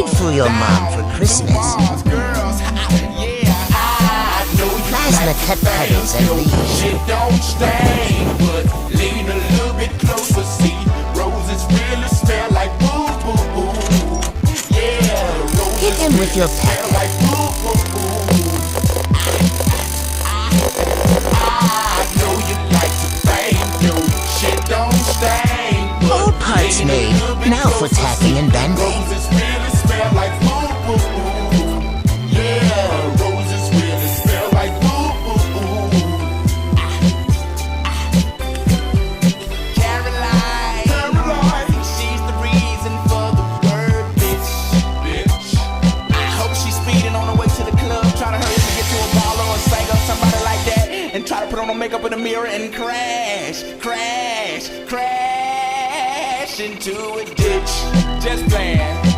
made for your mom for Christmas. Plasma cut petals and leaves. Shit don't stain, but lean a little bit closer. See, roses really smell like boo boo boo. Yeah, roses Hit him with your smell pecker. like boo boo boo. I know you like to bang, yo. Shit don't stain. All parts made, now for tacking and bending. Roses really smell like boo boo boo. Yeah, roses really smell like boo boo boo. Caroline, she's the reason for the word, bitch. I hope she's speeding on her way to the club, trying to hurry up and get to a baller or singer or somebody like that, and try to put on her makeup in the mirror and crash into a ditch. Just playing.